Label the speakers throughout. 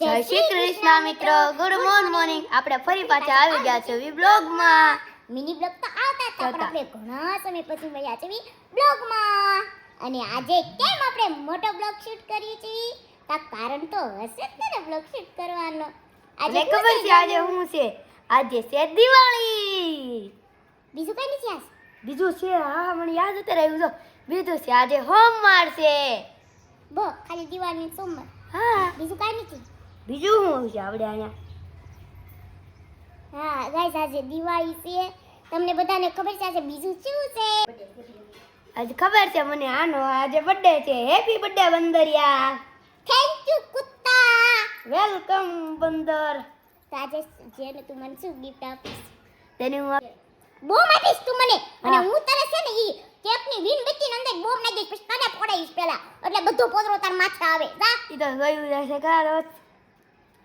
Speaker 1: જય શ્રી કૃષ્ણ મિત્રો, good morning. આપણે ફરી પાછા આવી ગયા છે વ્લોગમાં.
Speaker 2: મિની બ્લોગ તો આવતા હતા પણ આપણે ઘણા સમય પછી મળ્યા છે બ્લોગમાં. અને આજે કેમ આપણે મોટો બ્લોગ શૂટ કરીએ છીએ? તા કારણ તો હશે જ ને બ્લોગ શૂટ કરવાનો.
Speaker 1: આજે ખબર છે આજે શું છે? આજે છે દિવાળી.
Speaker 2: બીજું કઈ નથી આજ.
Speaker 1: બીજું છે, હા મને યાદ હતું રહ્યું તો. બીજું છે આજે સોમવાર છે.
Speaker 2: બો ખાલી દિવાળીની સોમવાર.
Speaker 1: હા,
Speaker 2: બીજું કઈ નથી.
Speaker 1: બીજું શું છે આપણે અહીંયા?
Speaker 2: હા ગાઈસ, આજે દિવાળી છે. તમને બધાને ખબર છે આજે બીજું શું છે?
Speaker 1: આજે ખબર છે મને આનો આજે બર્થડે છે. હેપી બર્થડે બંદરિયા.
Speaker 2: થેન્ક યુ કુત્તા.
Speaker 1: વેલકમ બંદર.
Speaker 2: તો આજે જેને તું મને શું ગિફ્ટ આપીશ?
Speaker 1: તેની હું
Speaker 2: બોમ આપીશ તું મને. અને
Speaker 1: હા.
Speaker 2: હું તને છે ને ઈ કેકની વીણબત્તીની અંદર બોમ નાખી દઈશ, પછી તને ફોડાઈશ પહેલા, એટલે બધો પોદરો તાર માથે આવે. જા.
Speaker 1: ઈ તો ગયું જશે કારો.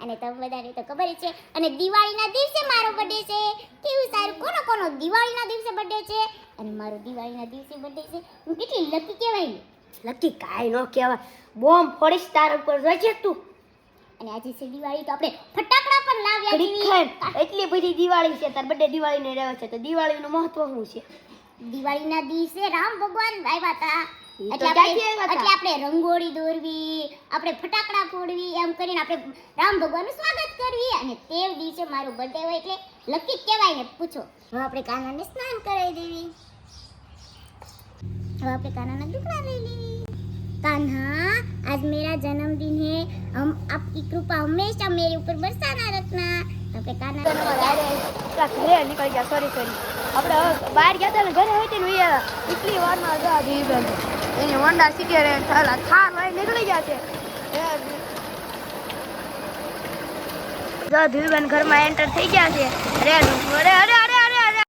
Speaker 2: અને તમને બધાને તો ખબર જ છે. અને દિવાળીના દિવસે મારો બર્થડે છે. કેવું સારું. કોનો દિવાળીના દિવસે બર્થડે છે? અને મારો દિવાળીના દિવસે બર્થડે છે. હું કેટલી લકી કહેવાય ને.
Speaker 1: લકી કાઈ ન કહેવાય. બોમ્બ ફોડીશ તાર ઉપર જોજે તું.
Speaker 2: અને આજે છે દિવાળી, તો આપણે ફટાકડા પણ લાવ્યા
Speaker 1: ક્રિકેટ
Speaker 2: છીએ.
Speaker 1: એટલી બધી દિવાળી છે, તાર બર્થડે દિવાળીને રહે છે, તો દિવાળીનું મહત્વ શું છે?
Speaker 2: દિવાળીના દિવસે રામ ભગવાન આવ્યા હતા.
Speaker 1: ઈ તો
Speaker 2: એટલે
Speaker 1: ક્યાંથી આવ્યા હતા?
Speaker 2: આપણે રંગોળી દોરવી, આપણે ફટાકડા ફોડવી, એમ કરીને આપણે રામ ભગવાનનું સ્વાગત કરવી. અને તે દિવસે મારો બર્થડે હોય એટલે લકી કહેવાય ને. પૂછો. હવે આપણે કાનાને સ્નાન કરાવી દેવી. હવે આપણે કાનાના દુખડા લઈ લેવી. कान्हा, आज मेरा जन्मदिन है. हम आपकी कृपा हमेशा मेरे ऊपर बरसाना रखना. तो पे कान्हा
Speaker 1: ઘરે નીકળી ગયા. સોરી આપણે બહાર ગયા હતા ને, ઘરે હતી ને એટલી વારમાં ગયા ધીરબેન એની હોન્ડા શીખે રે થાર લઈ નીકળી ગયા છે. જો ધીરબેન ઘરમાં એન્ટર થઈ ગયા છે. અરે અરે અરે અરે અરે અરે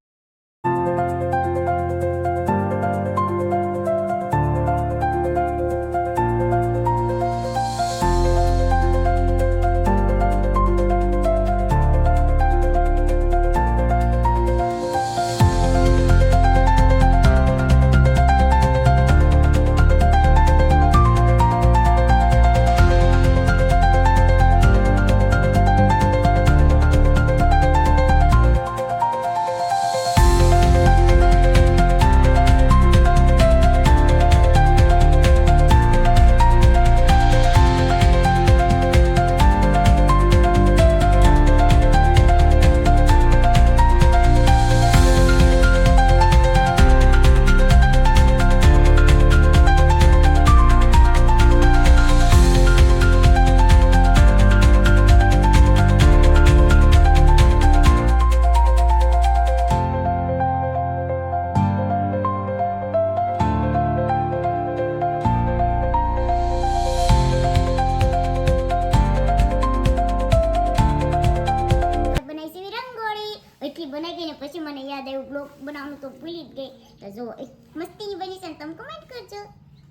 Speaker 2: પછી મને યાદ આવ્યું બ્લોગ બનાવવાનું તો ભૂલી જ ગઈ. તો જો એક મસ્તીની બની છે ને, તમે કમેન્ટ કરજો.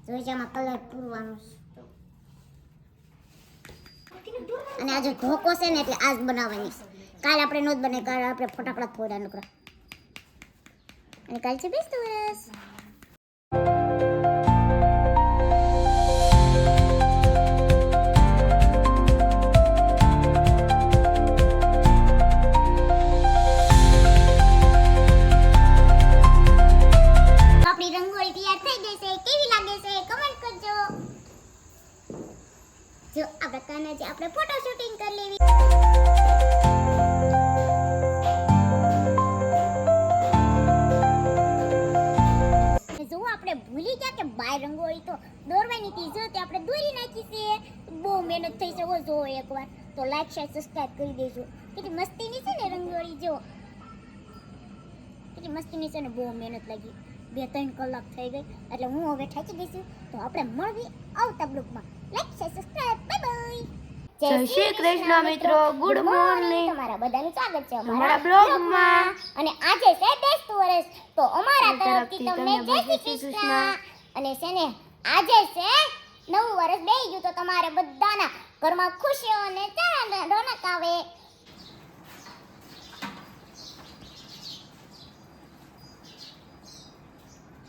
Speaker 2: જોઈ આમાં કલર પૂરવાનો છે. અને આજે ઢોકો છે ને એટલે આજ બનાવવાની છે. કાલ આપણે નોત બને, કાલ આપણે ફટાકડા ફોડ્યા નકરા. અને કાલ છે બેસતું વર્ષ. જો આપણે કાનાજી આપણે ફોટો શૂટિંગ કરી લેવી. જો આપણે ભૂલી ગયા કે બાય રંગોળી તો દોરવાની હતી. જો તે આપણે દોરી નાખી છે. બહુ મહેનત થઈ છે. જો એકવાર તો લાઈક શેર સબસ્ક્રાઇબ કરી દેજો. કેટલી મસ્તીની છે ને રંગોળી. જો કેટલી મસ્તીની છે ને. બહુ મહેનત લાગી. 2-3 કલાક થઈ ગઈ એટલે હું હવે થાકી ગઈ છું. તો આપણે મળવી આવતા બ્લોગમાં. Like share subscribe. Bye bye.
Speaker 1: જય શ્રી કૃષ્ણ મિત્રો, ગુડ મોર્નિંગ.
Speaker 2: તમારા બધાનું સ્વાગત છે
Speaker 1: અમારા બ્લોગમાં.
Speaker 2: અને આજે છે બેસતું વર્ષ, તો અમારા તરફથી તમને જય શ્રી કૃષ્ણ. અને છે ને આજે છે નવું વર્ષ બેહી ગયું, તો તમારે બધાના ઘરમાં ખુશીઓ અને રોનક આવે.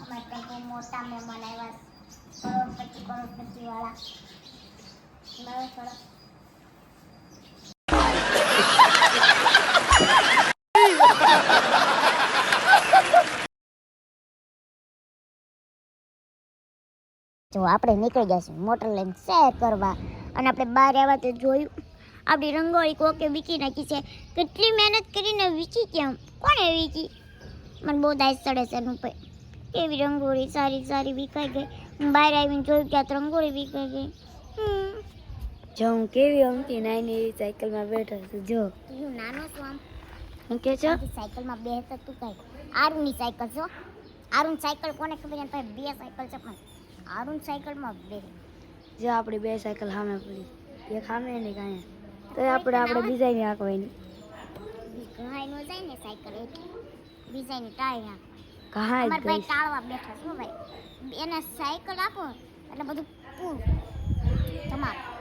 Speaker 2: અમારે તો મોટા મહેમાન આવ્યા, કરોડપતિ વાળા. બરાબર. તો આપણે નીકળી ગયા છીએ મોટર લઈને શેર કરવા અને આપણે બહાર આવ્યા તો જોયું આપણી રંગોળી કોકે વીકી નાખી છે કેટલી મહેનત કરીને વીકી કેમ કોણે વીકી મને બહુ દાય ચડે છે એનું પર કેવી રંગોળી સારી સારી વિકાઈ ગઈ હું બહાર આવીને જોયું કે આ તો રંગોળી વિકાઈ ગઈ
Speaker 1: જો હું કેવી અમથી નાની સાયકલમાં બેઠો છું જો
Speaker 2: તું નાનો છું આમ
Speaker 1: હું કે છો
Speaker 2: સાયકલમાં બેસતા તું કઈ આરુની સાયકલ છો આરુન સાયકલ કોને ખબર એના પાસે 2 સાયકલ છે પણ આરુન સાયકલમાં બે
Speaker 1: જો આપણી 2 સાયકલ સામે પડી એક સામે ને કાંઈ તો આપણે બીજાની હાંકવાની
Speaker 2: ઘાય નો જાય ને સાયકલ એટલે બીજાની ટાળ્યા
Speaker 1: કહાય
Speaker 2: અમાર ભાઈ ટાળવા બેઠા છો ભાઈ એને સાયકલ આપો એટલે બધું પૂરું તમારું